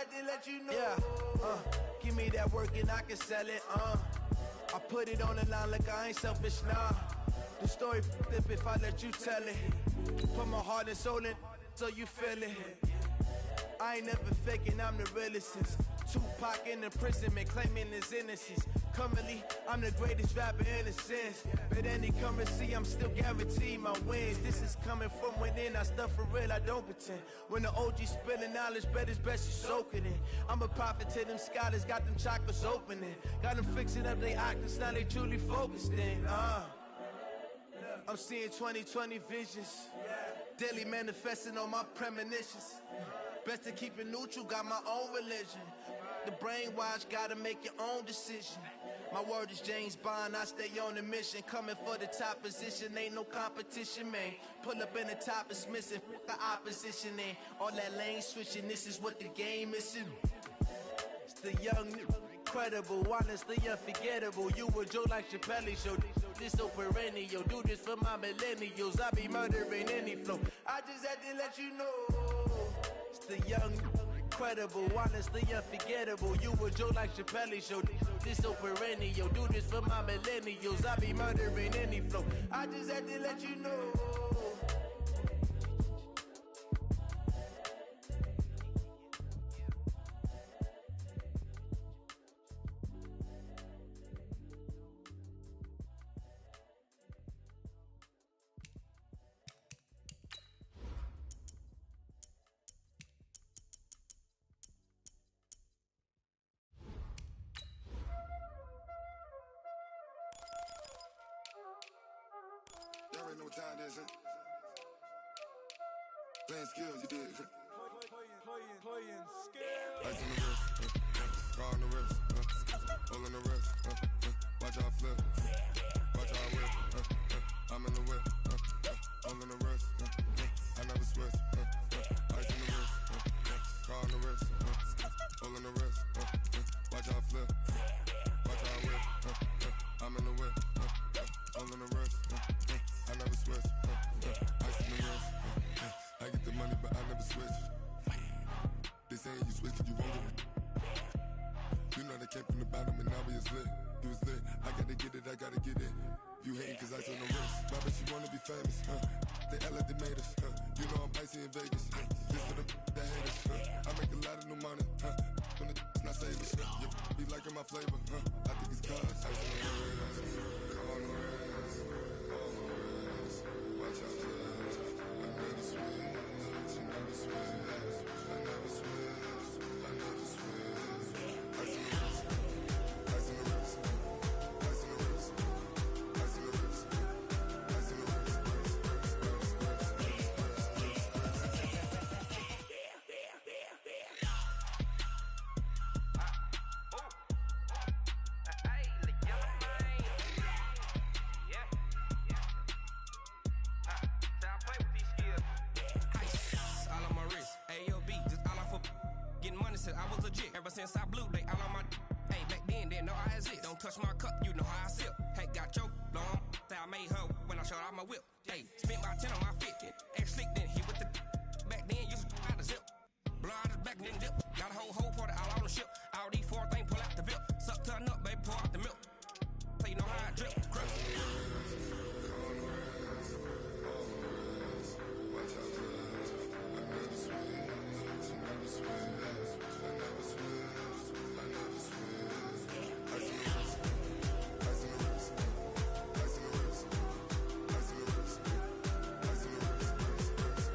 had to let you know. Yeah, give me that work and I can sell it, I put it on the line like I ain't selfish, nah. The story flip if I let you tell it. Put my heart and soul in so you feel it. I ain't never faking, I'm the realest since Tupac in the imprisonment, claiming his innocence. Currently, I'm the greatest rapper in a sense. But any currency, I'm still guaranteed my wins. This is coming from within, I stuff for real, I don't pretend. When the OG spilling knowledge, bet it's best you soak it in. I'm a prophet to them scholars, got them chakras opening. Got them fixing up they octaves, now they truly focused in. I'm seeing 2020 visions, daily manifesting on my premonitions. Best to keep it neutral, got my own religion. The brainwash, gotta make your own decision. My word is James Bond, I stay on the mission. Coming for the top position, ain't no competition, man. Pull up in the top, it's missing, the opposition ain't. All that lane switching, this is what the game is. It's the young, incredible, honestly unforgettable. You a Joe like Chappelle show. This so perennial, do this for my millennials. I be murdering any flow. I just had to let you know. It's the young, incredible, honestly unforgettable. You a Joe like Chappelle show. This so perennial, do this for my millennials. I be murdering any flow. I just had to let you know. Y'all already know what time it is, huh? Playing skills, you did. Playing skills. Ice on the wrist, car on the wrist, all on the wrist, watch how I flip, watch how I whip, I'm in the whip, all on the wrist, I never switch, ice on the wrist, car on the wrist, all on the wrist, watch how I flip, watch how I whip, I'm in the whip, all on the wrist, I never switch, ice on the wrist, I get the money but I never switch. They saying you switch 'cause you won't get it. You know they came from the bottom and now we is lit. You was lit, I gotta get it, I gotta get it. You hating 'cause ice on the wrist. My bitch, you wanna be famous, They act like they made us, You know I'm icy in Vegas, This for the that hate us, I make a lot of new money, When the not savers, You be liking my flavor, I think it's cause ice on the wrist, on the wrist, on the wrist. Watch out, cuz I never switch, you never switch. I never switch, I never switch. Ice in the wrist, ice in the wrist, ice in the wrist, ice in the wrist, ice in the wrist, I was legit ever since I blew they all on my hey back then didn't know I exist. Don't touch my cup, you know how I sip. Hey, got choked long, say I made her when I showed out my whip. Hey, spent about 10 on my fit, X slick then hit with the back then used to out the zip. Blow out his back and then dip. Got a whole party all on the ship. All these four things pull out the VIP. Suck turn up, baby, pour out the milk. So you know how I drip. Crush. watch out, cuz I never switch, you never switch. I never switch, I never switch. Ice in the wrist, ice in the wrist, ice in the wrist, ice in the wrist, ice in the wrist,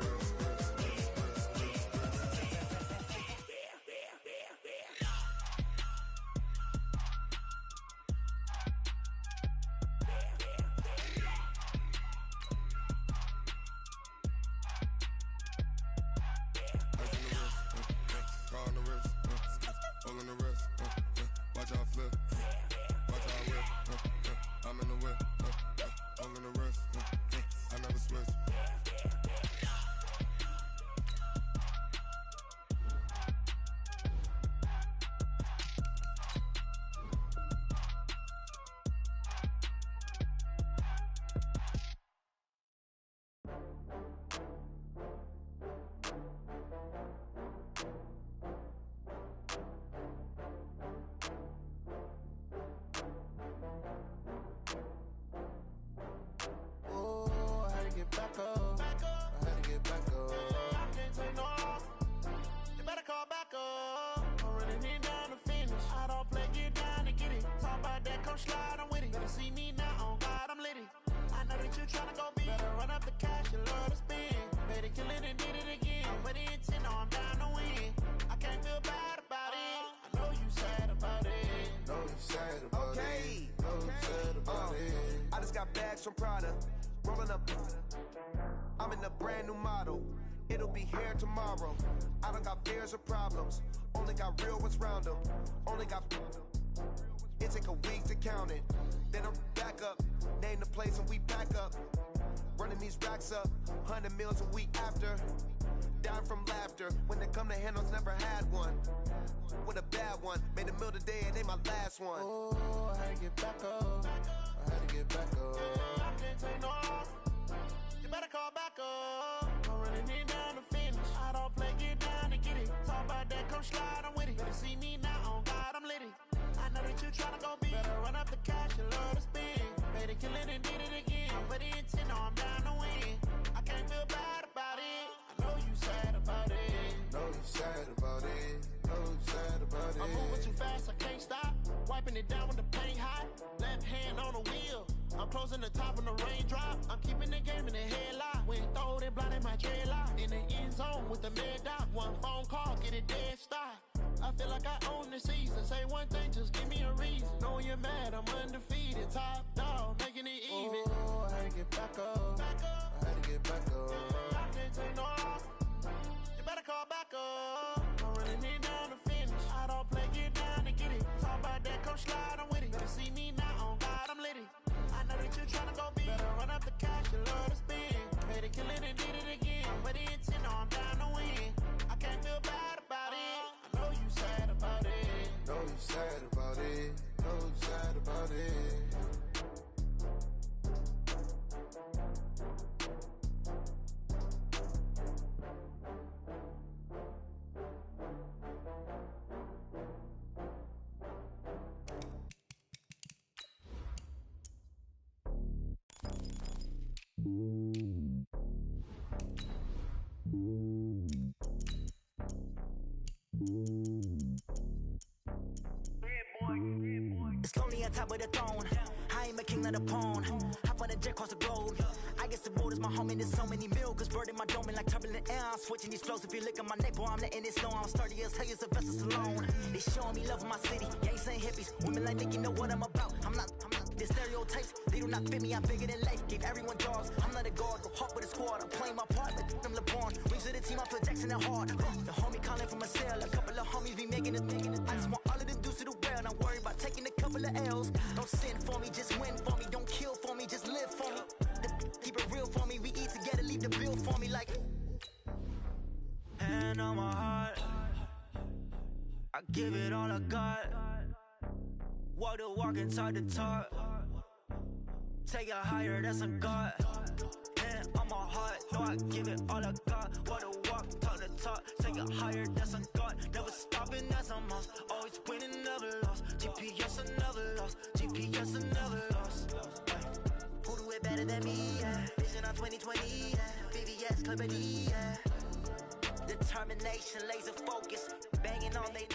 come slide, I'm with it. Better see me now, on God, I'm litty. I know that you tryna go big. Better run up the cash, you love to spend. Better kill it and did it again. But the intent, no, I'm down to win. I can't feel bad about it. I know you sad about it. Know you sad about it. Know you sad about it. I just got bags from Prada. Rolling up. I'm in a brand new model. It'll be here tomorrow. I don't got fears or problems. Only got real ones round them. Only got. It take a week to count it. Then I'm back up. Name the place and we back up. Running these racks up. 100 meals a week after. Down from laughter. When they come to handles, never had one. With a bad one. Made a meal today and they my last one. Oh, I had to get back up. I had to get back up. I can't take no off. You better call back up. I'm running it down to finish. I don't play, get down to get it. Talk about that, come slide, I'm with it. Better see me now, on God, I'm litty. I know that you tryna go big. Better run up the cash, you love to spend. Better kill it and did it again. But the intent, no, I'm down to win. I can't feel bad about it. I know you sad about it. Know you sad about it. Know you sad about it. I'm moving too fast, I can't stop. Wiping it down with the paint hot. Left hand on the wheel. I'm closing the top when the raindrop. I'm keeping the game in the headlock. When throwed and blinded my dreadlock. In the end zone with the mad dot. One phone call, get it dead stop. I feel like I own the season. Say one thing, just give me a reason. Knowing you're mad, I'm undefeated. Top dog, making it even. Oh, I had to get back up. I had to get back up. I can't take no off. You better call back up. I'm running it down to finish. I don't play, get down to get it. Talk about that, come slide, I'm with it. Better see me now, on God, I'm litty. I know that you tryna go big. Better run up the cash, you love to spend. Better kill it and did it again. But the intent, no, I'm down to win. I can't feel bad about it. I know you sad about it. Know you sad about it. Know you sad about it. It's lonely on top of the throne. I am a king, not a pawn. Hop on a jet across the globe. I guess the road is my home and there's so many milkers. Bird in my dome and like turbulent air. I'm switching these flows. If you look at my neck, boy, I'm letting it slow. I'm sturdy as hell as a vessel alone. They showing me love in my city. Gangs ain't hippies. Women like Nick, you know what I'm about. I'm not the stereotypes. They do not fit me. I'm bigger than life. Give everyone dogs. I'm not a guard. Go hard with a squad. I'm playing my part. Like them LeBron. Wings of the team. I'm Phil Jackson and hard. The homie calling from a cell. A couple of homies be making it. I just want all of the dudes to do well. Not worry about taking a couple of L's. Don't sin for me, just win for me. Don't kill for me, just live for me. Keep it real for me. We eat together, leave the bill for me like. Hand on my heart, I give it all I got. Walk the walk and talk the talk. Take it higher, that's a God. Hand on my heart, no, I give it all I got. Walk the walk, talk the talk. Take it higher, that's a God. Never stopping, that's a must. Always winning, never lost. GPS, I never lost. GPS, I never lost. Who do it better than me? Yeah. Vision on 2020. Yeah. VVS, Clippity. Yeah. Determination, laser focus. Banging on they.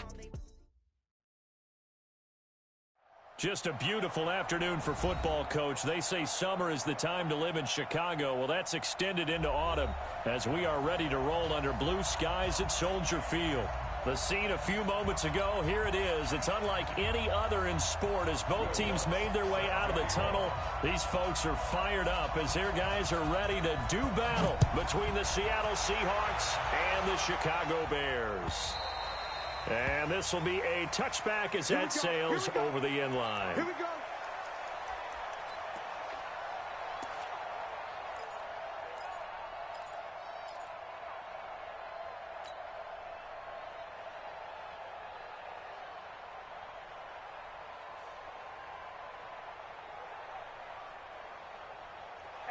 Just a beautiful afternoon for football, Coach. They say summer is the time to live in Chicago. Well, that's extended into autumn as we are ready to roll under blue skies at Soldier Field. The scene a few moments ago, here it is. It's unlike any other in sport as both teams made their way out of the tunnel. These folks are fired up as their guys are ready to do battle between the Seattle Seahawks and the Chicago Bears. And this will be a touchback as that sails over the end line. Here we go.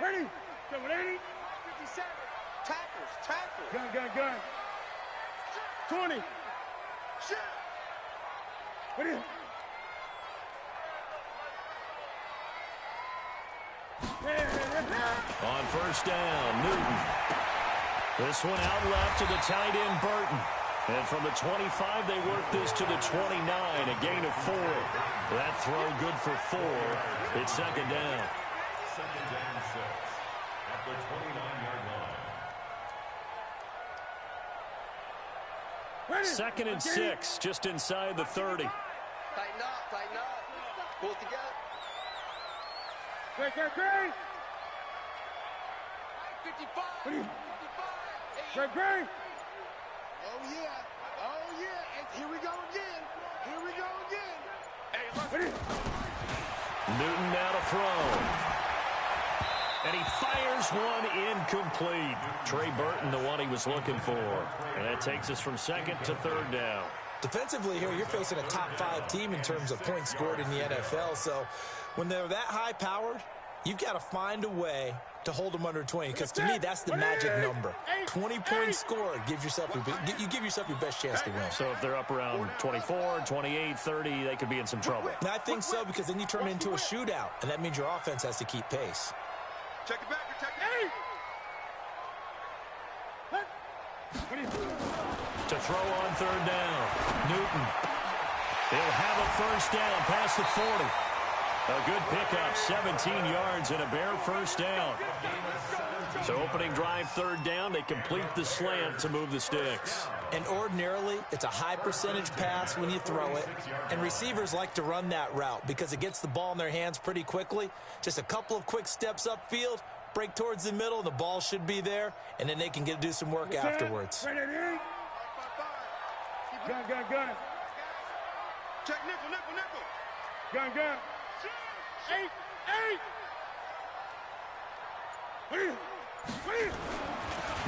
Ready? 780. 57. Tackles. Gun. 20. Shit. Ready? On first down, Newton. This one out left to the tight end, Burton. And from the 25, they work this to the 29, a gain of 4. That throw good for 4. It's second down. Second down 6 at the 29-yard line. Second and 6, just inside the 30. Tighten up. Pull it together. Great. 55. Great. Oh, yeah. And here we go again. Hey, Newton now to throw. And he fires one incomplete. Trey Burton, the one he was looking for. And that takes us from second to third down. Defensively here, you're facing a top 5 team in terms of points scored in the NFL. So when they're that high-powered, you've got to find a way to hold them under 20. Because to me, that's the magic number. 20 points scored gives yourself you give yourself your best chance to win. So if they're up around 24, 28, 30, they could be in some trouble. And I think so, because then you turn it into a shootout, and that means your offense has to keep pace. Check it back. To throw on third down, Newton. He'll have a first down past the 40. A good pickup, 17 yards and a bare first down. So opening drive, third down, they complete the slant to move the sticks. And ordinarily, it's a high percentage pass when you throw it. And receivers like to run that route because it gets the ball in their hands pretty quickly. Just a couple of quick steps upfield, break towards the middle, the ball should be there, and then they can do some work afterwards. Gun. Check nickel. Gun. 8.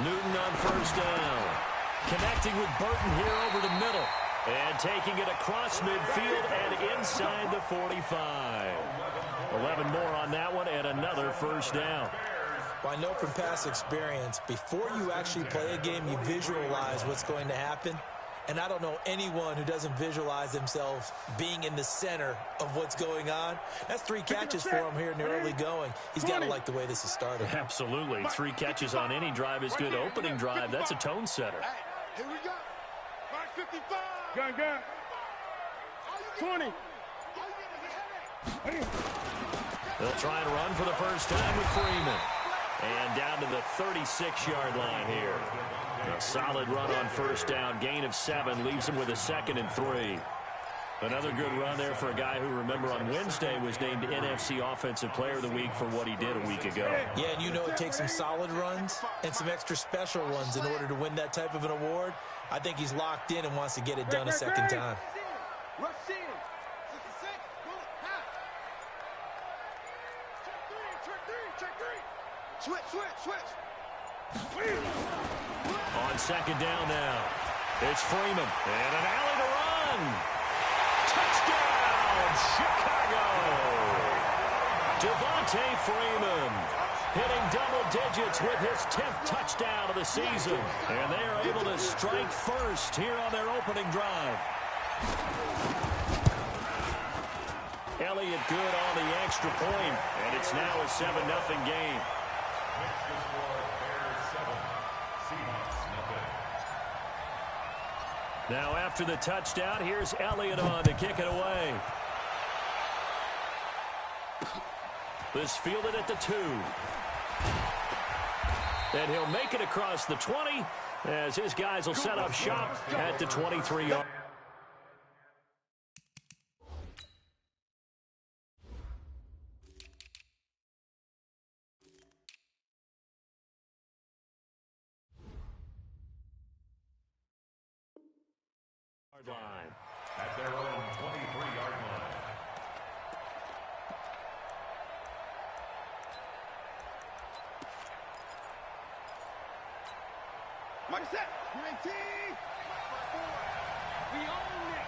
Newton on first down. Connecting with Burton here over the middle. And taking it across midfield and inside the 45. 11 more on that one and another first down. Well, I know from past experience, before you actually play a game, you visualize what's going to happen. And I don't know anyone who doesn't visualize themselves being in the center of what's going on. That's 3 catches for him here in the early going. He's got to like the way this is started. Absolutely. 3 catches on any drive is good. Opening drive, that's a tone setter. Here we go. 55. Gun. 20. They'll try and run for the first time with Freeman. And down to the 36-yard line here. A solid run on first down. Gain of 7 leaves him with a 2nd and 3. Another good run there for a guy who, remember, on Wednesday was named NFC Offensive Player of the Week for what he did a week ago. Yeah, and you know it takes some solid runs and some extra special ones in order to win that type of an award. I think he's locked in and wants to get it done a second time. Switch. On second down now, it's Freeman. And an alley to run. Touchdown, Chicago. Devontae Freeman hitting double digits with his 10th touchdown of the season. And they are able to strike first here on their opening drive. Elliott good on the extra point, and it's now a 7-0 game. Now after the touchdown, here's Elliott on to kick it away. This fielded at the 2. And he'll make it across the 20 as his guys will set up shop at the 23-yard. Line. At their own 23-yard line. Mike set. 19. We own it.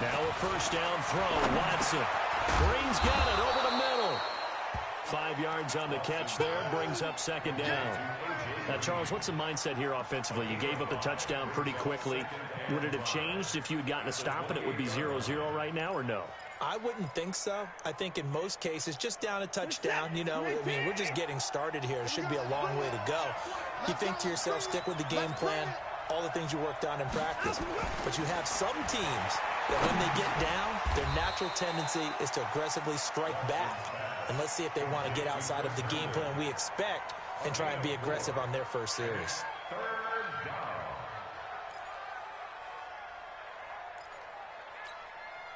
Now a first down throw. Watson. Green's got it over the middle. 5 yards on the catch there. Brings up second down. Now, Charles, what's the mindset here offensively? You gave up a touchdown pretty quickly. Would it have changed if you had gotten a stop and it would be 0-0 right now, or no? I wouldn't think so. I think in most cases, just down a touchdown, you know, I mean, we're just getting started here. It should be a long way to go. You think to yourself, stick with the game plan, all the things you worked on in practice. But you have some teams that when they get down, their natural tendency is to aggressively strike back. And let's see if they want to get outside of the game plan we expect and try and be aggressive on their first series.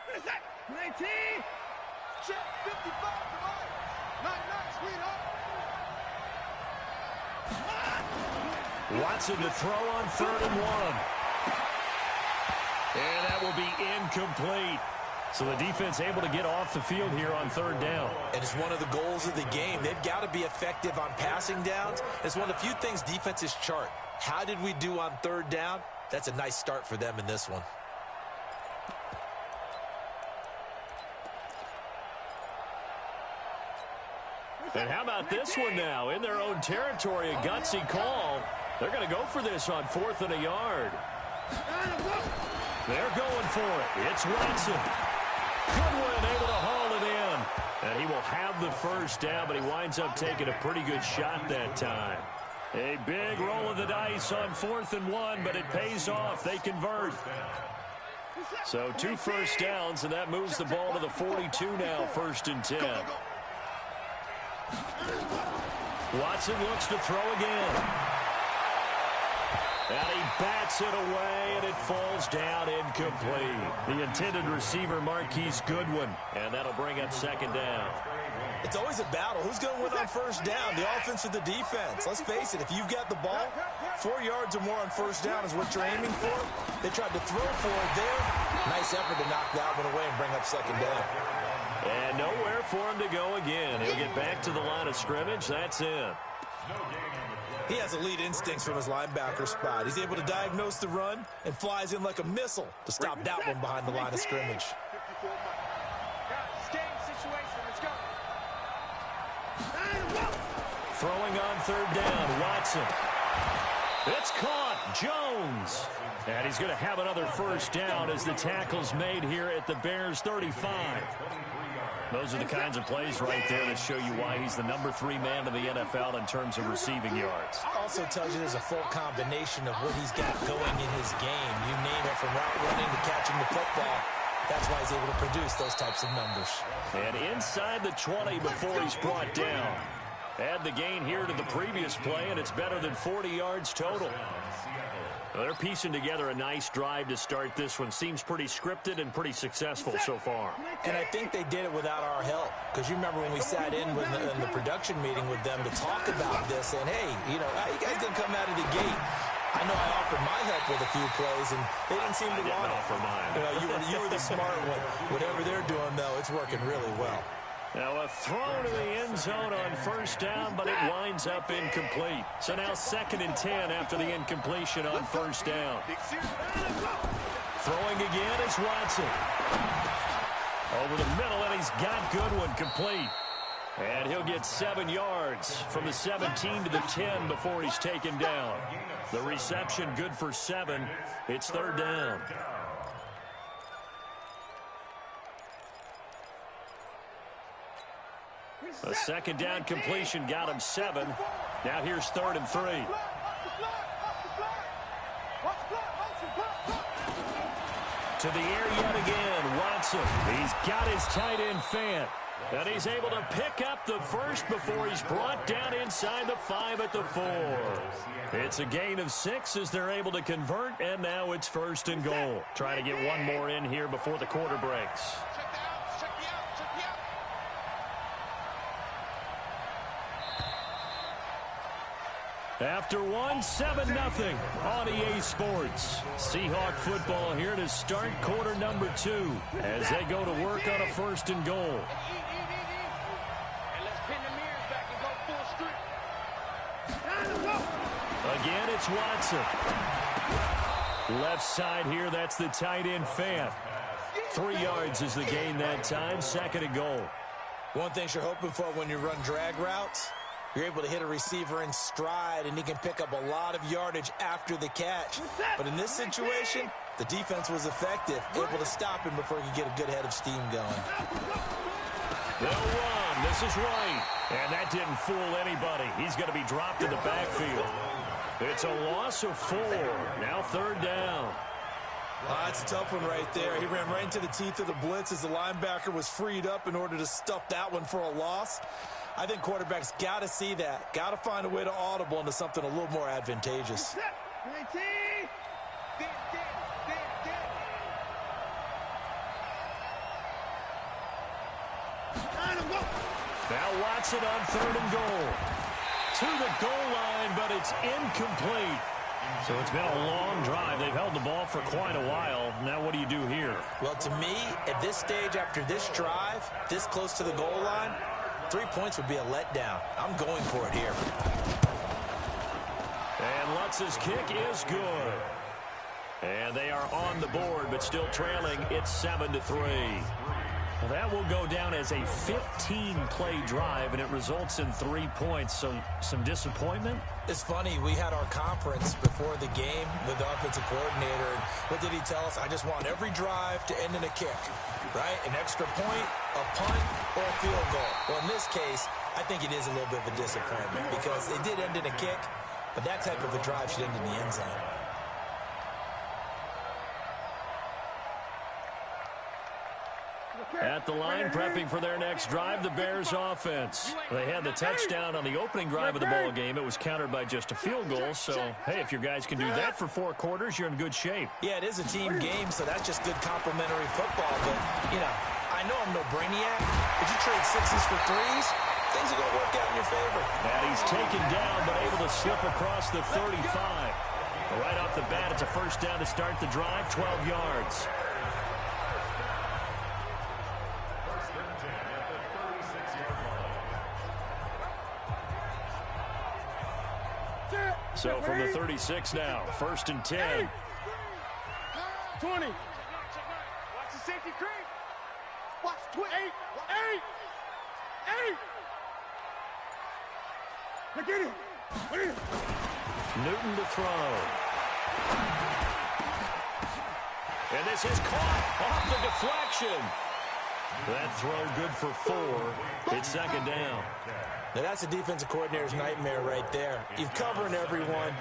What is that? 19. Check 55 to right. Night, sweetheart. Watson to throw on 3rd and 1. And that will be incomplete. So the defense able to get off the field here on 3rd down. And it's one of the goals of the game. They've got to be effective on passing downs. It's one of the few things defenses chart. How did we do on 3rd down? That's a nice start for them in this one. And how about this one now? In their own territory, a gutsy call. They're going to go for this on 4th and a yard. They're going for it. It's Watson. Goodwin able to haul it in. And he will have the first down, but he winds up taking a pretty good shot that time. A big roll of the dice on 4th and 1, but it pays off. They convert. So 2 first downs, and that moves the ball to the 42 now, 1st and 10. Watson looks to throw again. And he bats it away, and it falls down incomplete. The intended receiver, Marquise Goodwin, and that'll bring up 2nd down. It's always a battle. Who's going to win on 1st down, the offense or the defense? Let's face it, if you've got the ball, 4 yards or more on 1st down is what you're aiming for. They tried to throw for it there. Nice effort to knock that one away and bring up 2nd down. And nowhere for him to go again. He'll get back to the line of scrimmage. That's it. He has elite instincts from his linebacker spot. He's able to diagnose the run and flies in like a missile to stop that one behind the line of scrimmage. Throwing on 3rd down, Watson. It's caught, Jones. And he's going to have another first down as the tackle's made here at the Bears 35. Those are the kinds of plays right there that show you why he's the number 3 man in the NFL in terms of receiving yards. Also tells you there's a full combination of what he's got going in his game. You name it, from route running to catching the football. That's why he's able to produce those types of numbers. And inside the 20 before he's brought down. Add the gain here to the previous play, and it's better than 40 yards total. Well, they're piecing together a nice drive to start this one. Seems pretty scripted and pretty successful so far. And I think they did it without our help. Because you remember when we sat in the production meeting with them to talk about this, and hey, you know, how you guys going to come out of the gate? I know I offered my help with a few plays, and they didn't seem to want it. You know, you were the smart one. Whatever they're doing, though, it's working really well. Now a throw to the end zone on 1st down, but it winds up incomplete. So now 2nd and 10 after the incompletion on 1st down. Throwing again is Watson. Over the middle, and he's got Goodwin complete. And he'll get 7 yards from the 17 to the 10 before he's taken down. The reception good for 7. It's 3rd down. A 2nd down completion got him 7. Now here's 3rd and 3. To the air yet again, Watson. He's got his tight end Fant. And he's able to pick up the first before he's brought down inside the 5 at the 4. It's a gain of 6 as they're able to convert, and now it's 1st and goal. Trying to get one more in here before the quarter breaks. After 1, 7-0 on EA Sports. Seahawk football here to start quarter number 2 as they go to work on a 1st and goal. Again, it's Watson. Left side here, that's the tight end Fant. 3 yards is the gain that time, 2nd and goal. One thing you're hoping for when you run drag routes, you're able to hit a receiver in stride, and he can pick up a lot of yardage after the catch. But in this situation, the defense was effective, able to stop him before he could get a good head of steam going. They'll run. This is Wright. And that didn't fool anybody. He's going to be dropped in the backfield. It's a loss of 4. Now 3rd down. That's a tough one right there. He ran right into the teeth of the blitz as the linebacker was freed up in order to stuff that one for a loss. I think quarterbacks got to see that. Got to find a way to audible into something a little more advantageous. Now Watson on 3rd and goal. To the goal line, but it's incomplete. So it's been a long drive. They've held the ball for quite a while. Now what do you do here? Well, to me, at this stage after this drive, this close to the goal line, 3 points would be a letdown. I'm going for it here. And Lutz's kick is good. And they are on the board, but still trailing. It's 7-3. Well, that will go down as a 15-play drive, and it results in 3 points. So some disappointment? It's funny. We had our conference before the game with the offensive coordinator. And what did he tell us? I just want every drive to end in a kick, right? An extra point, a punt, or a field goal. Well, in this case, I think it is a little bit of a disappointment because it did end in a kick, but that type of a drive should end in the end zone. At the line, prepping for their next drive, the Bears offense. They had the touchdown on the opening drive of the ball game. It was countered by just a field goal. So, hey, if your guys can do that for 4 quarters, you're in good shape. Yeah, it is a team game, so that's just good complimentary football. But, you know, I know I'm no brainiac. If you trade 6s for 3s, things are going to work out in your favor. And he's taken down, but able to slip across the 35. Right off the bat, it's a first down to start the drive, 12 yards. So from the 36 now, 1st and 10. 20. Watch the safety creep. Watch 8. 8. Look at it. Newton to throw. And this is caught off the deflection. That throw good for 4. It's 2nd down. Now, that's a defensive coordinator's nightmare right there. You're covering everyone,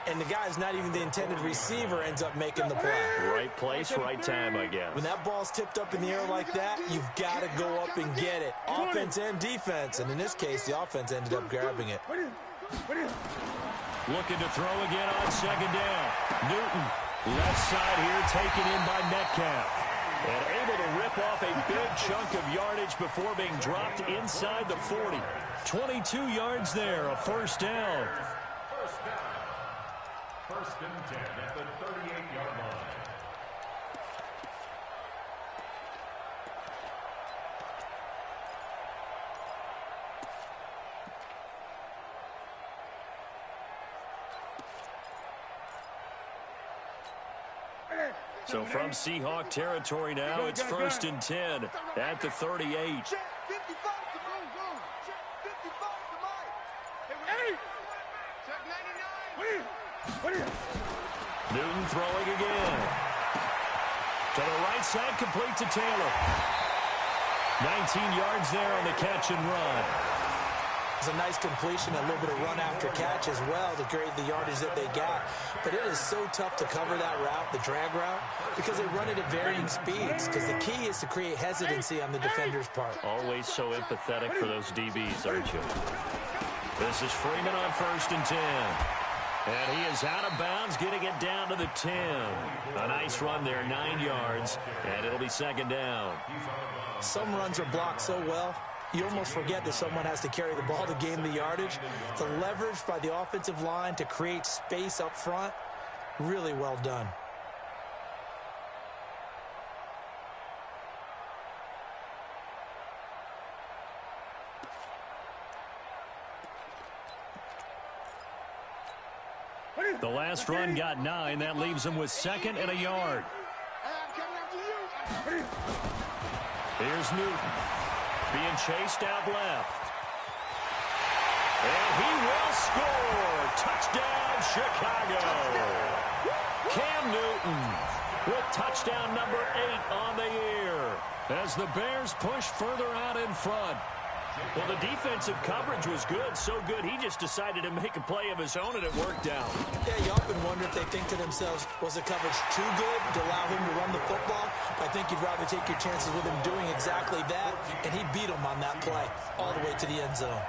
and the guy's not even the intended receiver ends up making the play. Right place, right time, I guess. When that ball's tipped up in the air like that, you've got to go up and get it. Offense and defense, and in this case, the offense ended up grabbing it. Looking to throw again on 2nd down. Newton, left side here, taken in by Metcalf. And able to rip off a big chunk of yardage before being dropped inside the 40. 22 yards there, a first down. First down. 1st and 10 at the 38-yard line. So from Seahawk territory now, it's 1st and 10 at the 38. Newton throwing again. To the right side, complete to Taylor. 19 yards there on the catch and run. It's a nice completion, a little bit of run after catch as well to create the yardage that they got. But it is so tough to cover that route, the drag route, because they run it at varying speeds. Because the key is to create hesitancy on the defender's part. Always so empathetic for those DBs, aren't you? This is Freeman on 1st and 10. And he is out of bounds, getting it down to the 10. A nice run there, 9 yards, and it'll be 2nd down. Some runs are blocked so well, you almost forget that someone has to carry the ball to gain the yardage. The leverage by the offensive line to create space up front, really well done. The last run got 9. That leaves him with 2nd and a yard. Here's Newton being chased out left. And he will score. Touchdown, Chicago. Cam Newton with touchdown number 8 on the year as the Bears push further out in front. Well, the defensive coverage was good, so good he just decided to make a play of his own, and it worked out. Yeah, you often wonder if they think to themselves, was the coverage too good to allow him to run the football? I think you'd rather take your chances with him doing exactly that, and he beat him on that play all the way to the end zone.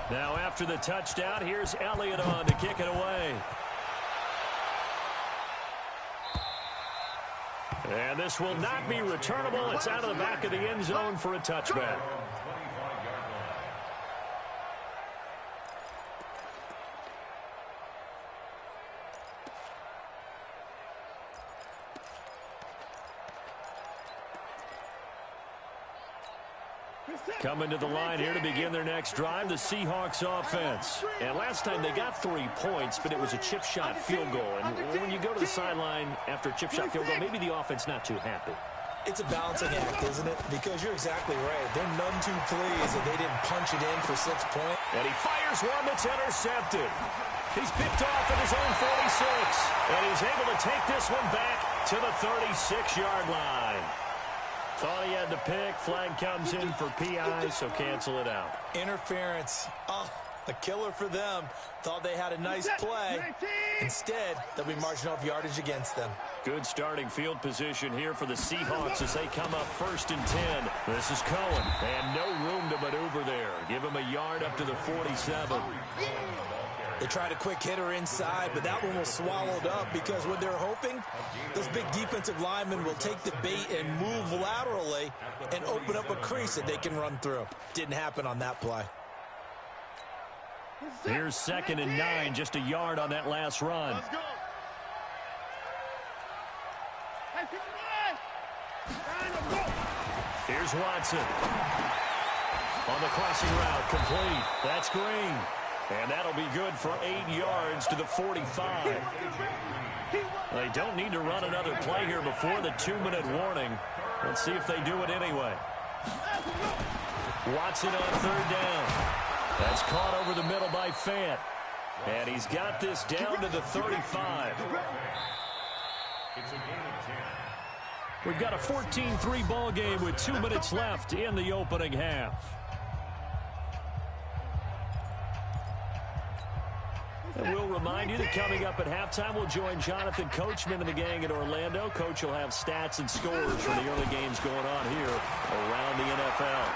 Now, after the touchdown, here's Elliott on to kick it away. And this will not be returnable. It's out of the back of the end zone for a touchback. Coming to the line here to begin their next drive, the Seahawks offense. And last time they got 3 points, but it was a chip shot field goal. And when you go to the sideline after a chip shot field goal, maybe the offense not too happy. It's a balancing act, isn't it? Because you're exactly right. They're none too pleased that they didn't punch it in for 6 points. And he fires one that's intercepted. He's picked off at his own 46. And he's able to take this one back to the 36-yard line. Thought he had the pick. Flag comes in for PI, so cancel it out. Interference. Oh, a killer for them. Thought they had a nice play. Instead, they'll be marching off yardage against them. Good starting field position here for the Seahawks as they come up 1st and 10. This is Cohen, and no room to maneuver there. Give him a yard up to the 47. They tried a quick hitter inside, but that one was swallowed up because what they're hoping, those big defensive linemen will take the bait and move laterally and open up a crease that they can run through. Didn't happen on that play. Here's 2nd and 9, just a yard on that last run. Let's go. Here's Watson. On the crossing route, complete. That's Green. And that'll be good for 8 yards to the 45. They don't need to run another play here before the 2-minute warning. Let's see if they do it anyway. Watson on 3rd down. That's caught over the middle by Fant. And he's got this down to the 35. We've got a 14-3 ball game with 2 minutes left in the opening half. And we'll remind you that coming up at halftime, we'll join Jonathan Coachman and the gang at Orlando. Coach will have stats and scores from the early games going on here around the NFL.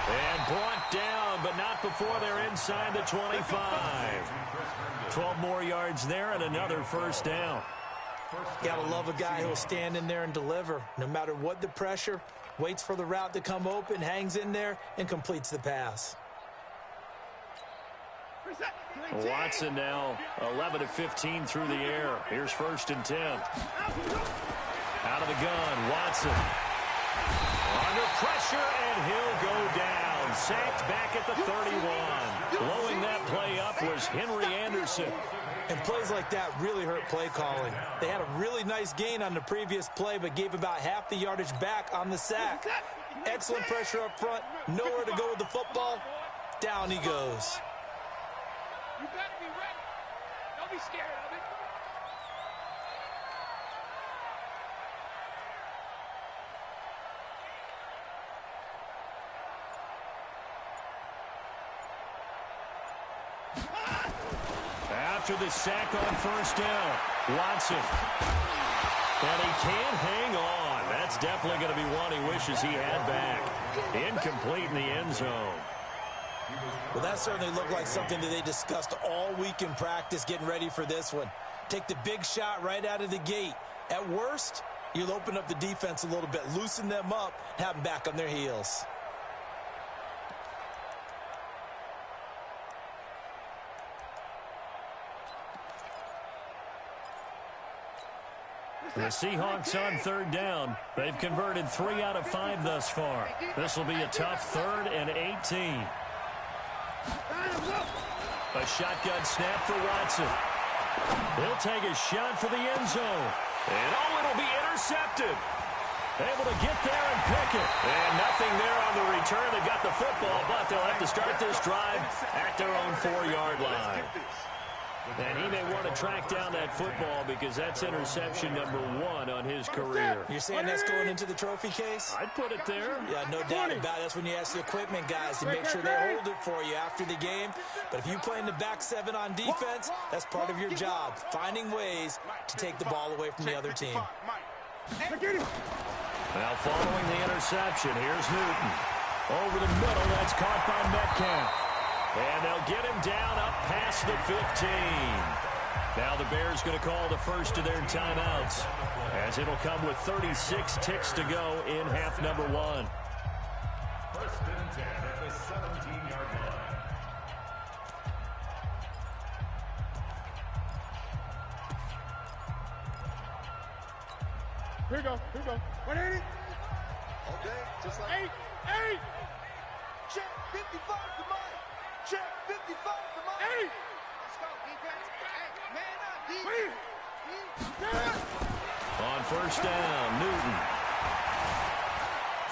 And brought down, but not before they're inside the 25. 12 more yards there and another 1st down. Gotta love a guy who'll stand in there and deliver. No matter what the pressure, waits for the route to come open, hangs in there, and completes the pass. Watson now 11 of 15 through the air. Here's 1st and 10. Out of the gun, Watson. Under pressure, and he'll go down. Sacked back at the 31. Blowing that play up was Henry Anderson. And plays like that really hurt play calling. They had a really nice gain on the previous play, but gave about half the yardage back on the sack. Excellent pressure up front. Nowhere to go with the football. Down he goes. You better be ready. Don't be scared of it. After the sack on 1st down, Watson. And he can't hang on. That's definitely going to be one he wishes he had back. Incomplete in the end zone. Well, that certainly looked like something that they discussed all week in practice getting ready for this one. Take the big shot right out of the gate. At worst, you'll open up the defense a little bit, loosen them up, have them back on their heels. The Seahawks on 3rd down. They've converted 3 out of 5 thus far. This will be a tough 3rd and 18. A shotgun snap for Watson. He'll take a shot for the end zone. And it'll be intercepted. Able to get there and pick it. And nothing there on the return. They got the football, but they'll have to start this drive at their own 4-yard line. And he may want to track down that football because that's interception number 1 on his career. You're saying that's going into the trophy case? I'd put it there. Yeah, no doubt about it. That's when you ask the equipment guys to make sure they hold it for you after the game. But if you play in the back 7 on defense, that's part of your job, finding ways to take the ball away from the other team. Now following the interception, here's Newton. Over the middle, that's caught by Metcalf. And they'll get him down up past the 15. Now the Bears going to call the first of their timeouts, as it'll come with 36 ticks to go in half number 1. First and 10 at the 17-yard line. Here we go. 180. Okay, just like... 8. Check 55 to Mike. Check 55 to Mike. 8. Let's go, defense. Hey, man up, defense. On first down, Newton.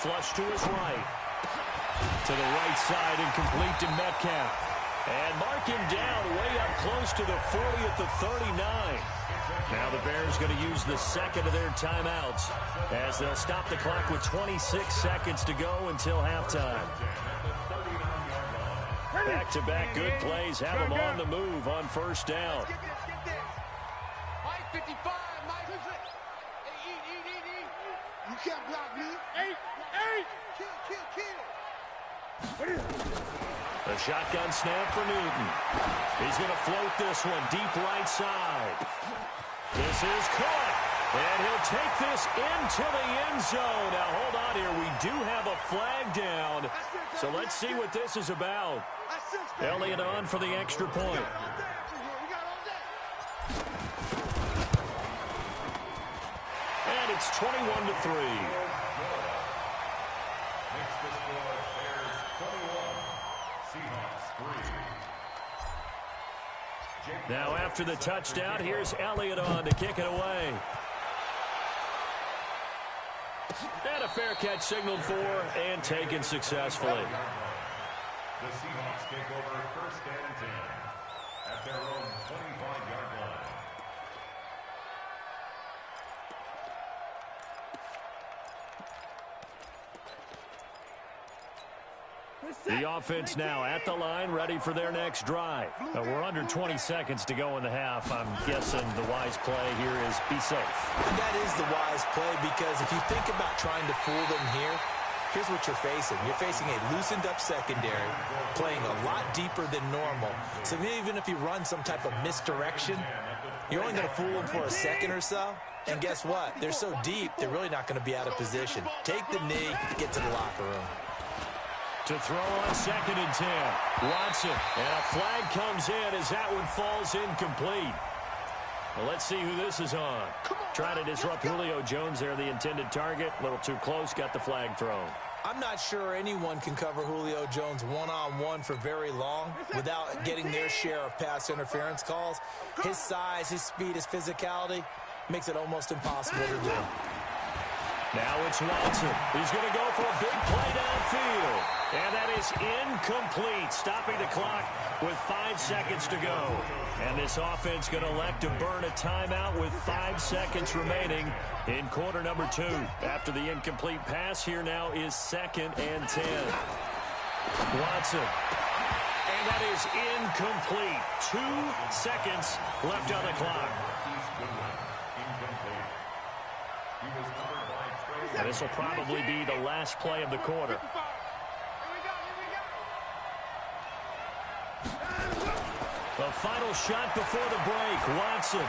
Flush to his right. To the right side and complete to Metcalf. And mark him down way up close to the 40 at the 39. Now the Bears going to use the second of their timeouts as they'll stop the clock with 26 seconds to go until halftime. Back-to-back good plays have them on the move on first down. Mike 55, Mike. Eat. You can't block me. 8. Kill. The shotgun snap for Newton. He's going to float this one deep right side. This is caught, and he'll take this into the end zone. Now, hold on here. We do have a flag down, so let's see what this is about. Elliott on for the extra point. And it's 21-3. Makes the score Bears 21, Seahawks 3. Now after the touchdown, here's Elliott on to kick it away. And a fair catch signaled for and taken successfully. The Seahawks take over first and 10 at their own 25-yard line. The offense now at the line, ready for their next drive. We're under 20 seconds to go in the half. I'm guessing the wise play here is be safe. And that is the wise play, because if you think about trying to fool them here, here's what you're facing. You're facing a loosened-up secondary, playing a lot deeper than normal. So even if you run some type of misdirection, you're only going to fool them for a second or so. And guess what? They're so deep, they're really not going to be out of position. Take the knee, get to the locker room. To throw on second and 10. Watson. And a flag comes in as that one falls incomplete. Well, let's see who this is on. Trying to disrupt Julio Jones there, the intended target. A little too close, got the flag thrown. I'm not sure anyone can cover Julio Jones one-on-one for very long without getting their share of pass interference calls. His size, his speed, his physicality makes it almost impossible to do. Now it's Watson. He's going to go for a big play downfield. And that is incomplete, stopping the clock with 5 seconds to go. And this offense going to elect to burn a timeout with 5 seconds remaining in quarter number 2. After the incomplete pass, here now is second and 10. Watson. And that is incomplete. 2 seconds left on the clock. And this will probably be the last play of the quarter. The final shot before the break. Watson.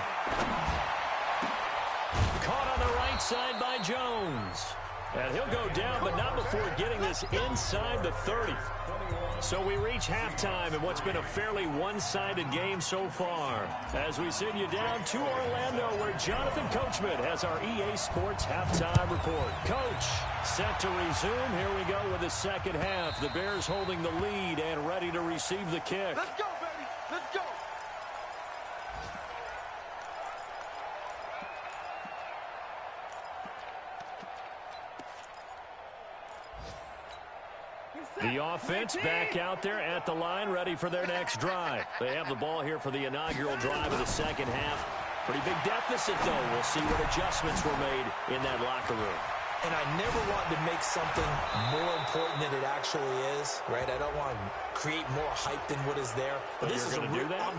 Caught on the right side by Jones. And he'll go down, but not before getting this inside the 30. So we reach halftime in what's been a fairly one-sided game so far, as we send you down to Orlando, where Jonathan Coachman has our EA Sports halftime report. Coach, set to resume. Here we go with the second half. The Bears holding the lead and ready to receive the kick. Let's go, baby. Let's go. The offense back out there at the line, ready for their next drive. They have the ball here for the inaugural drive of the second half. Pretty big deficit, though. We'll see what adjustments were made in that locker room. And I never want to make something more important than it actually is, right? I don't want to create more hype than what is there. But this is I'm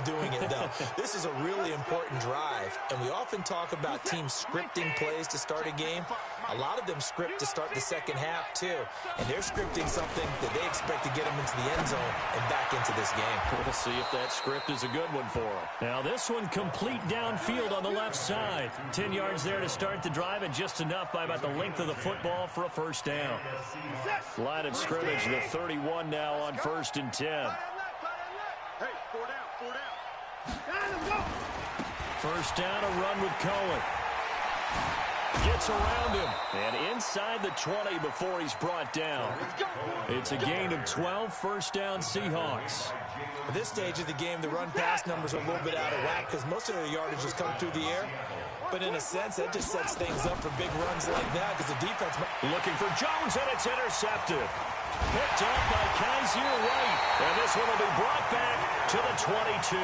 doing it, though. This is a really important drive. And we often talk about teams scripting plays to start a game. A lot of them script to start the second half, too. And they're scripting something that they expect to get them into the end zone and back into this game. We'll see if that script is a good one for them. Now, this one complete downfield on the left side. 10 yards there to start the drive, and just enough by about the length of the football for a first down. Line of scrimmage, the 31 now on 1st and 10. Hey, 4 down. First down, a run with Cohen. Gets around him and inside the 20 before he's brought down. It's a gain of 12, first down Seahawks. At this stage of the game, the run-pass numbers are a little bit out of whack because most of their yardage has come through the air. But in a sense, that just sets things up for big runs like that because the defense... Looking for Jones, and it's intercepted. Picked up by Kaiser White. And this one will be brought back to the 22.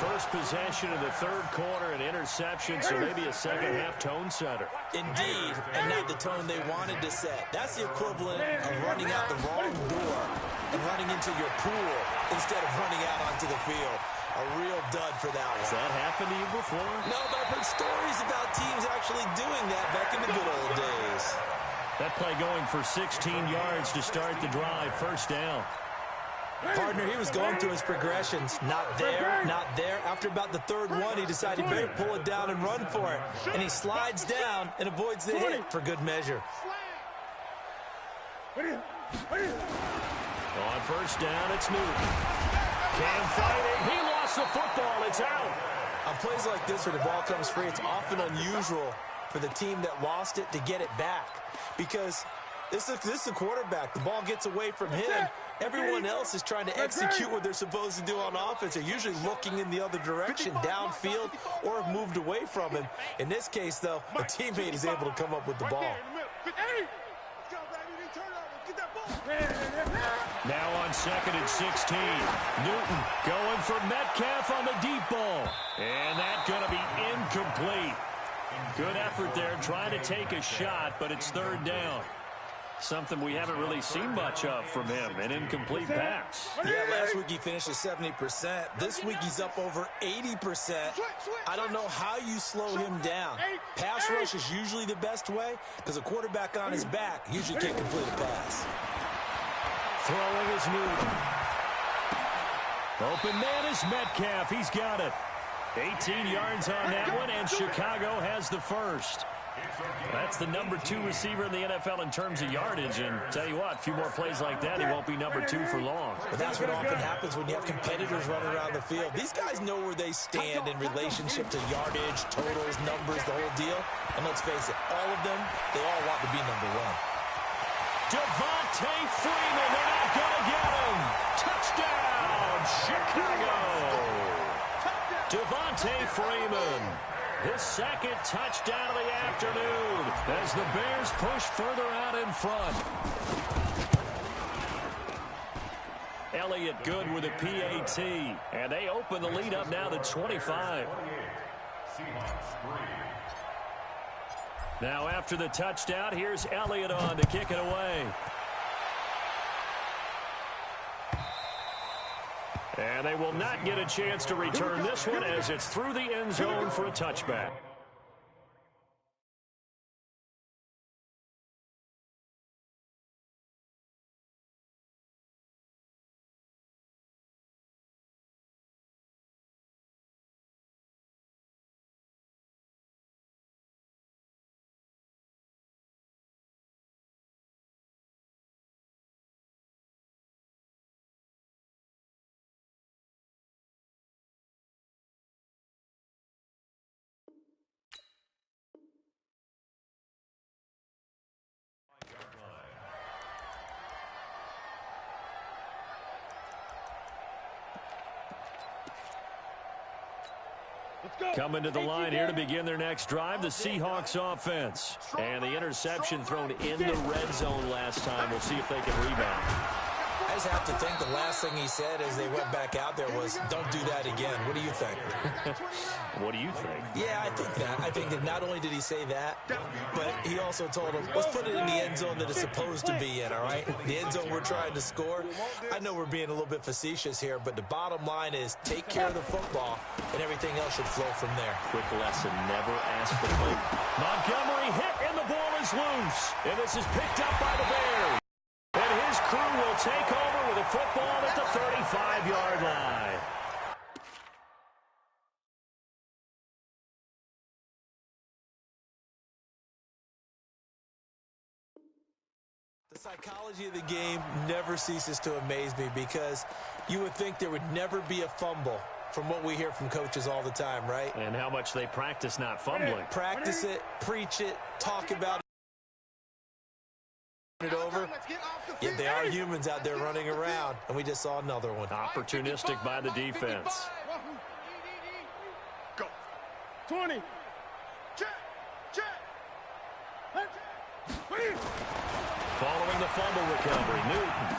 First possession of the third quarter, an interception, so maybe a second-half tone setter. Indeed, and not the tone they wanted to set. That's the equivalent of running out the wrong door and running into your pool instead of running out onto the field. A real dud for that one. Has that happened to you before? No, but I've heard stories about teams actually doing that back in the good old days. That play going for 16 yards to start the drive, first down. Partner, he was going through his progressions. Not there, not there. After about the third one, he decided he better pull it down and run for it. And he slides down and avoids the hit for good measure. On first down, it's Newton. Cam fighting. He lost the football. It's out. On plays like this where the ball comes free, it's often unusual for the team that lost it to get it back. Because this is a quarterback. The ball gets away from him. Everyone else is trying to execute what they're supposed to do on offense. They're usually looking in the other direction, downfield, or have moved away from him. In this case, though, a teammate is able to come up with the ball. Now on 2nd and 16. Newton going for Metcalf on the deep ball. And that's going to be incomplete. Good effort there, trying to take a shot, but it's third down. Something we haven't really seen much of from him, an incomplete pass. Yeah, last week he finished at 70%. This week he's up over 80%. I don't know how you slow him down. Pass rush is usually the best way because a quarterback on his back usually can't complete a pass. Throwing is Newton. Open man is Metcalf. He's got it. 18 yards on that one, and Chicago has the first. That's the number 2 receiver in the NFL in terms of yardage, and tell you what, a few more plays like that, he won't be number 2 for long. But that's what often happens when you have competitors running around the field. These guys know where they stand in relationship to yardage, totals, numbers, the whole deal. And let's face it, all of them, they all want to be number 1. Devontae Freeman, they're not going to get him. Touchdown, Chicago. Devontae Freeman, his second touchdown of the afternoon as the Bears push further out in front. Elliott good with a PAT, and they open the lead up now to 25. Now after the touchdown, here's Elliott on to kick it away. And they will not get a chance to return this one as it's through the end zone for a touchback. Coming to the line here to begin their next drive, the Seahawks offense. And the interception thrown in the red zone last time. We'll see if they can rebound. I just have to think the last thing he said as they went back out there was, don't do that again. What do you think? What do you think? Yeah, I think that. I think that not only did he say that, but he also told him, let's put it in the end zone that it's supposed to be in, all right? The end zone we're trying to score. I know we're being a little bit facetious here, but the bottom line is take care of the football, and everything else should flow from there. Quick lesson, never ask for help. Montgomery hit, and the ball is loose. And this is picked up by the Bears. And his crew will take over with a football at the 35-yard line. The psychology of the game never ceases to amaze me because you would think there would never be a fumble from what we hear from coaches all the time, right? And how much they practice not fumbling. Practice it, preach it, talk about it over. Yet they are humans out there running around, and we just saw another one. Opportunistic by the defense. Go. 20. Check. Following the fumble recovery, Newton.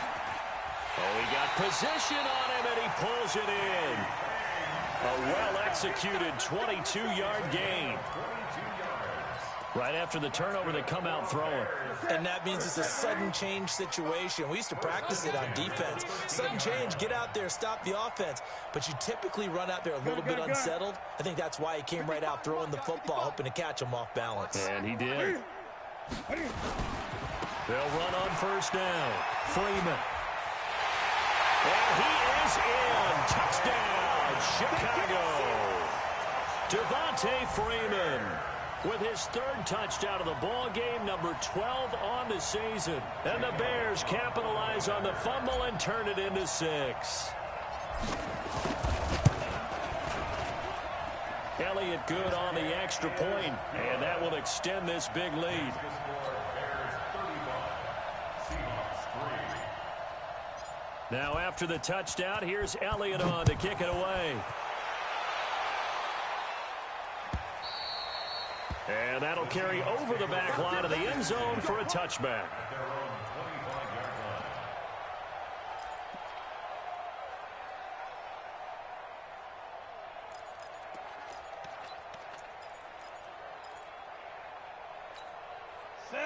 Oh, he got position on him, and he pulls it in. A well-executed 22-yard gain. Right after the turnover, they come out throwing. And that means it's a sudden change situation. We used to practice it on defense. Sudden change, get out there, stop the offense. But you typically run out there a little bit unsettled. I think that's why he came right out throwing the football, hoping to catch him off balance. And he did. They'll run on first down. Freeman. And he is in. Touchdown, Chicago. Devontae Freeman with his third touchdown of the ball game, number 12 on the season. And the Bears capitalize on the fumble and turn it into 6. Elliott good on the extra point, and that will extend this big lead. Now after the touchdown, here's Elliott on to kick it away. And that'll carry over the back line of the end zone for a touchback.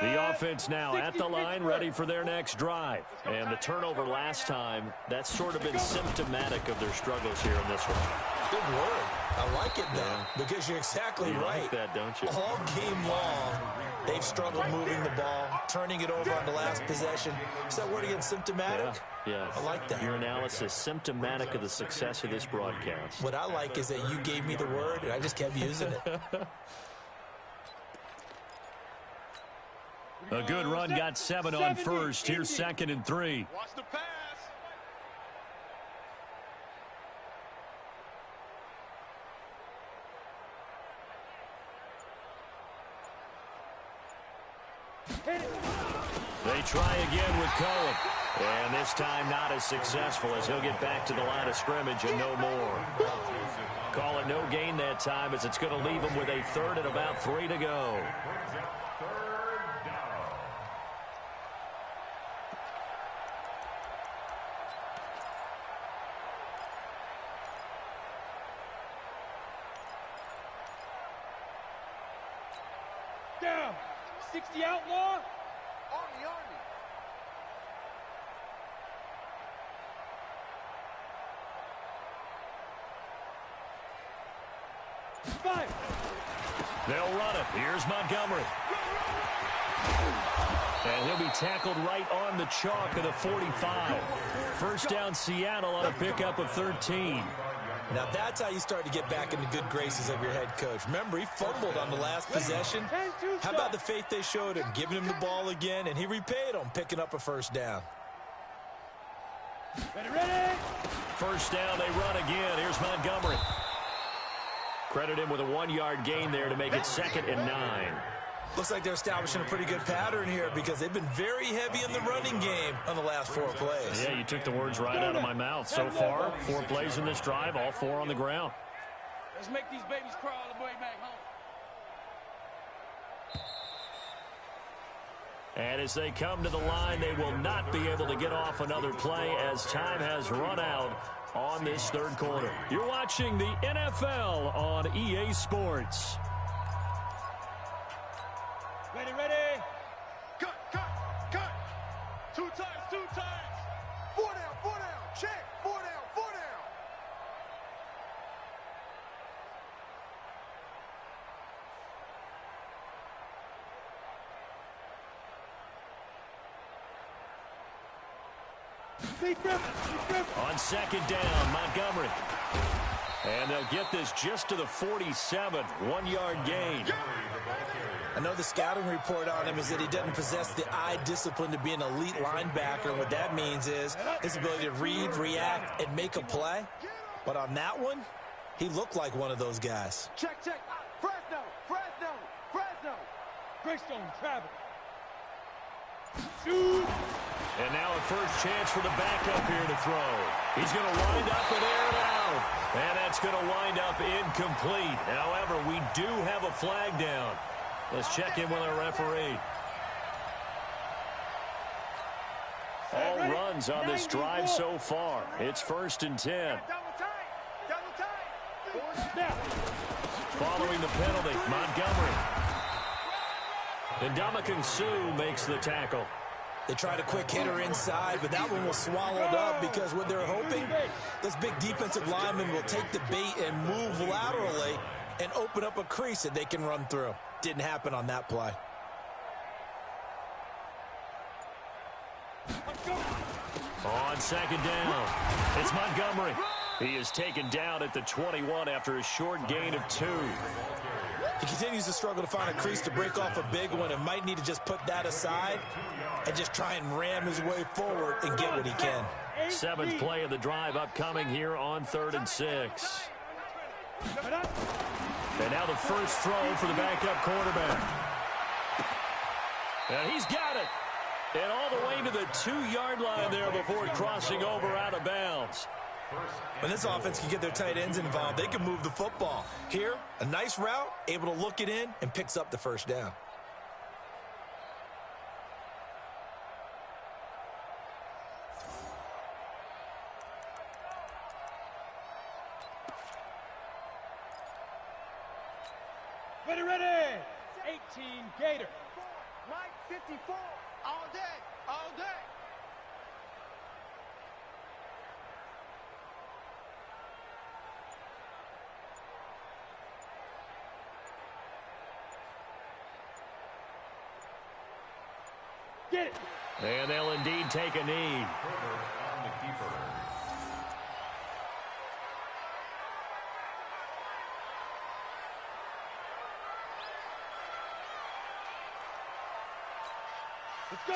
The offense now at the line, ready for their next drive. And the turnover last time, that's sort of been symptomatic of their struggles here in this one. Good word. I like it, though, because you're exactly right. Like that, don't you? All game long, they've struggled moving the ball, turning it over on the last possession. Is that word again, symptomatic? Yeah. I like that. Your analysis, symptomatic of the success of this broadcast. What I like is that you gave me the word, and I just kept using it. A good run, got 7 on first. Here's 2nd and 3. Watch the pass. They try again with Cohen. And this time not as successful as he'll get back to the line of scrimmage and no more. Call it no gain that time as it's going to leave him with a 3rd and about 3 to go. Down. 60 outlaw. Army. Five. They'll run it. Here's Montgomery. And he'll be tackled right on the chalk of the 45. First down, Seattle on a pickup of 13. Now that's how you start to get back in the good graces of your head coach. Remember, he fumbled on the last possession. How about the faith they showed him, giving him the ball again, and he repaid them, picking up a first down. Ready. First down, they run again. Here's Montgomery. Credit him with a 1-yard gain there to make it 2nd and 9. Looks like they're establishing a pretty good pattern here because they've been very heavy in the running game on the last 4 plays. Yeah, you took the words right out of my mouth. So far, 4 plays in this drive, all 4 on the ground. Let's make these babies crawl all the way back home. And as they come to the line, they will not be able to get off another play as time has run out on this third quarter. You're watching the NFL on EA Sports. Ready, ready. Cut, cut, cut. Two times, two times. Four down, check. Four down. On second down, Montgomery. And they'll get this just to the 47, 1-yard gain. I know the scouting report on him is that he doesn't possess the eye discipline to be an elite linebacker. And what that means is his ability to read, react, and make a play. But on that one, he looked like one of those guys. Check. Fresno. Greystone, travel. Shoot. And now a first chance for the backup here to throw. He's going to wind up and air it out. And that's going to wind up incomplete. However, we do have a flag down. Let's check in with our referee. All runs on this drive so far. It's 1st and 10. Following the penalty, Montgomery. And Ndamukong Suh makes the tackle. They tried a quick hitter inside, but that one was swallowed up because what they're hoping, this big defensive lineman will take the bait and move laterally and open up a crease that they can run through. Didn't happen on that play. On second down, it's Montgomery. He is taken down at the 21 after a short gain of 2. He continues to struggle to find a crease to break off a big one and might need to just put that aside and just try and ram his way forward and get what he can. 7th play of the drive upcoming here on 3rd and 6. And now the first throw for the backup quarterback. And he's got it. And all the way to the 2-yard line there before crossing over out of bounds. When this offense can get their tight ends involved, they can move the football. Here, a nice route, able to look it in, and picks up the first down. Ready. 18 Gator. Mike 54. All day. Get it. And they'll indeed take a knee.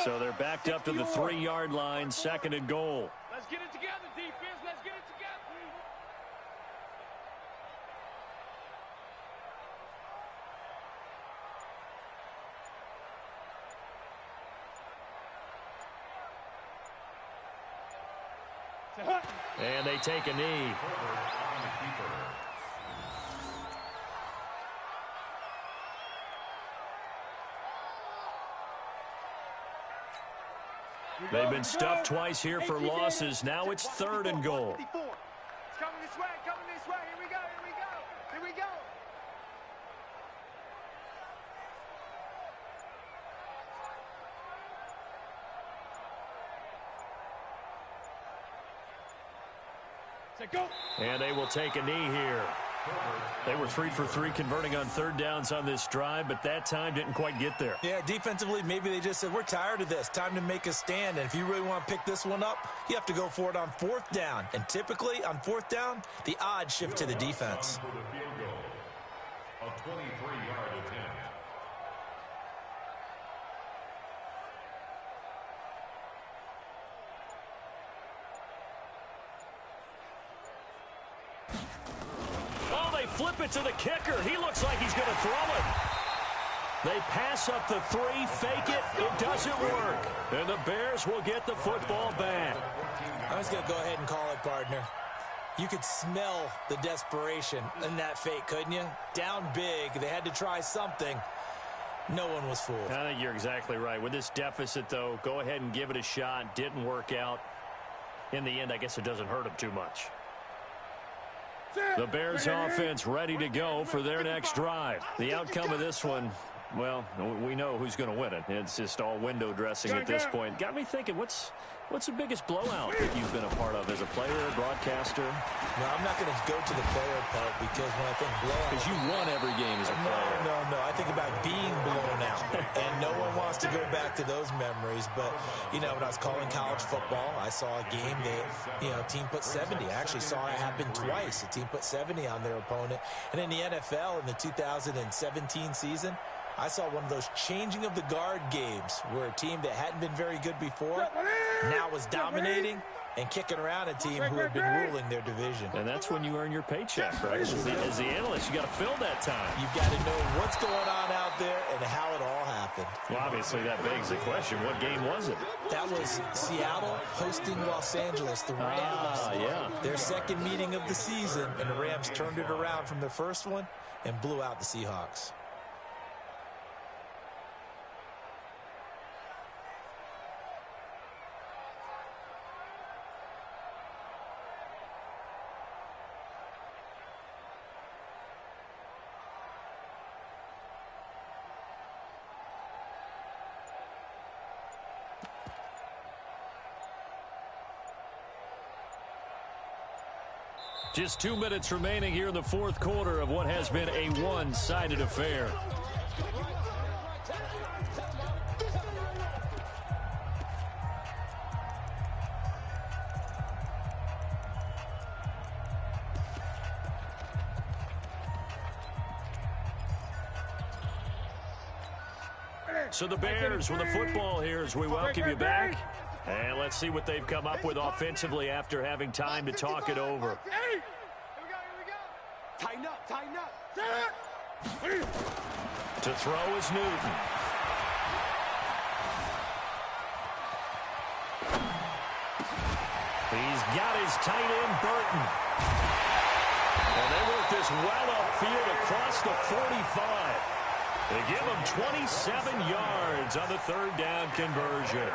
So they're backed up to the 3-yard line, 2nd and goal. Let's get it together, defense. Let's get it together. And they take a knee. They've been stuffed twice here for losses. Now it's 3rd and goal. It's coming this way. Here we go. Go. And they will take a knee here. They were 3 for 3 converting on 3rd downs on this drive, but that time didn't quite get there. Yeah, defensively, maybe they just said, we're tired of this. Time to make a stand. And if you really want to pick this one up, you have to go for it on 4th down. And typically, on 4th down, the odds shift to the defense. A 23-yard attempt. Flip it to the kicker. He looks like he's going to throw it. They pass up the 3, fake it. It doesn't work. And the Bears will get the football back. I was going to go ahead and call it, partner. You could smell the desperation in that fake, couldn't you? Down big. They had to try something. No one was fooled. I think you're exactly right. With this deficit, though, go ahead and give it a shot. Didn't work out. In the end, I guess it doesn't hurt them too much. The Bears offense ready to go for their next drive. The outcome of this one, well, we know who's going to win it. It's just all window dressing at this point. Got me thinking, what's the biggest blowout that you've been a part of as a player, broadcaster? No, I'm not going to go to the player part because when I think blowout... Because you won every game as a player. No. I think about being blown out. And no one wants to go back to those memories. But, you know, when I was calling college football, I saw a game that, you know, a team put 70. I actually saw it happen twice. A team put 70 on their opponent. And in the NFL in the 2017 season, I saw one of those changing of the guard games where a team that hadn't been very good before now was dominating and kicking around a team who had been ruling their division. And that's when you earn your paycheck, right? As the analyst, you got to fill that time. You've got to know what's going on out there and how it all happened. Well, obviously, that begs the question, what game was it? That was Seattle hosting Los Angeles, the Rams. Yeah. Their second meeting of the season, and the Rams turned it around from their first one and blew out the Seahawks. Just 2 minutes remaining here in the fourth quarter of what has been a one-sided affair. So the Bears with the football here as we welcome you back. And let's see what they've come up with offensively after having time to talk it over. Here we go. Tighten up. To throw is Newton. He's got his tight end, Burton. And they work this well upfield across the 45. They give him 27 yards on the third down conversion.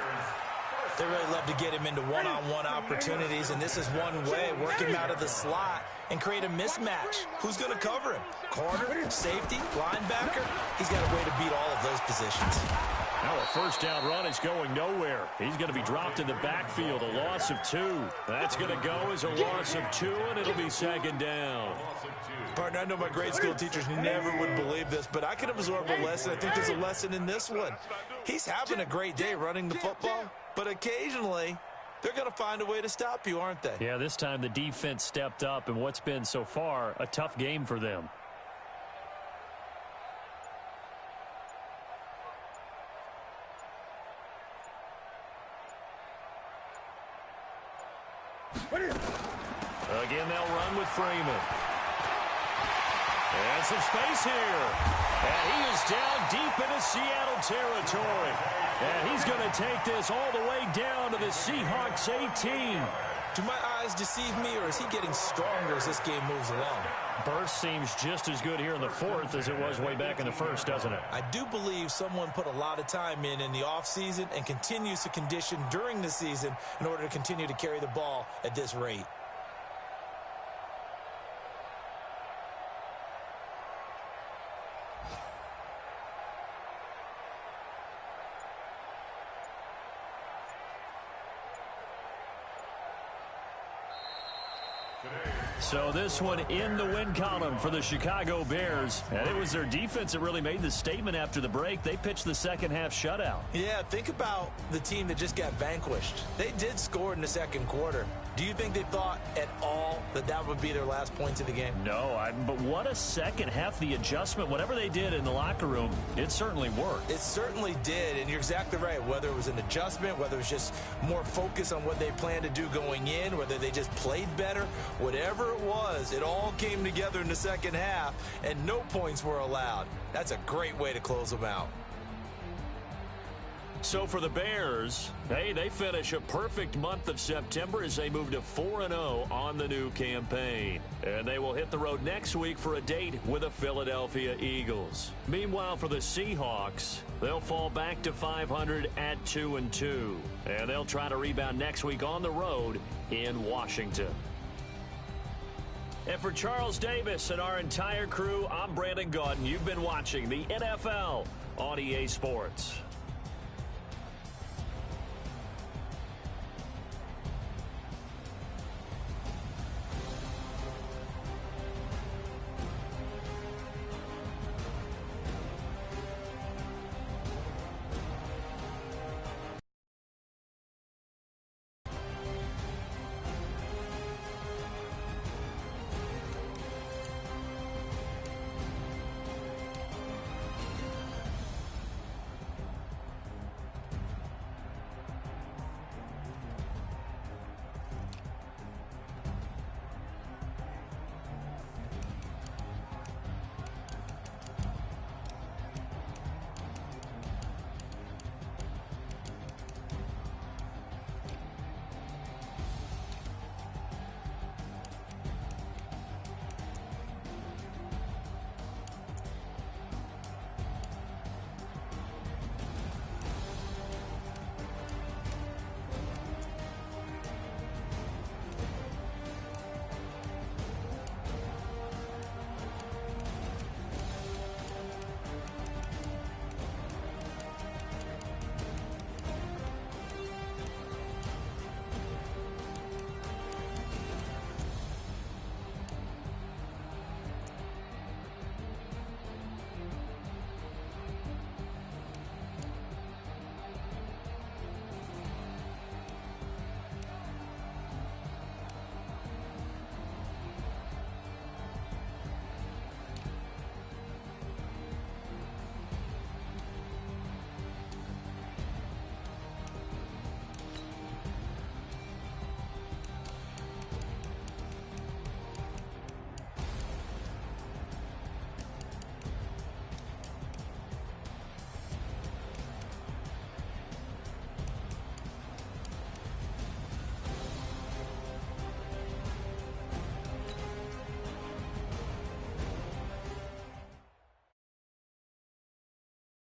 They really love to get him into one-on-one opportunities, and this is one way, work him out of the slot and create a mismatch. Who's going to cover him? Corner, safety, linebacker? He's got a way to beat all of those positions. Now a first down run is going nowhere. He's going to be dropped in the backfield, a loss of 2. That's going to go as a loss of 2, and it'll be second down. Partner, I know my grade school teachers never would believe this, but I can absorb a lesson. I think there's a lesson in this one. He's having a great day running the football, but occasionally they're going to find a way to stop you, aren't they? Yeah, this time the defense stepped up in what's been so far a tough game for them. Again, they'll run with Freeman. And some space here. And he is down deep into Seattle territory. And he's going to take this all the way down to the Seahawks 18. Do my eyes deceive me, or is he getting stronger as this game moves along? Burst seems just as good here in the fourth as it was way back in the first, doesn't it? I do believe someone put a lot of time in the offseason and continues to condition during the season in order to continue to carry the ball at this rate. So this one in the win column for the Chicago Bears. And it was their defense that really made the statement after the break. They pitched the second half shutout. Yeah, think about the team that just got vanquished. They did score in the second quarter. Do you think they thought at all that that would be their last points of the game? No, but what a second half. The adjustment, whatever they did in the locker room, it certainly worked. It certainly did, and you're exactly right. Whether it was an adjustment, whether it was just more focus on what they planned to do going in, whether they just played better, whatever it was, it all came together in the second half, and no points were allowed. That's a great way to close them out. So for the Bears, hey, they finish a perfect month of September as they move to 4-0 on the new campaign. And they will hit the road next week for a date with the Philadelphia Eagles. Meanwhile, for the Seahawks, they'll fall back to 500 at 2-2. And they'll try to rebound next week on the road in Washington. And for Charles Davis and our entire crew, I'm Brandon Gaudin. You've been watching the NFL on EA Sports.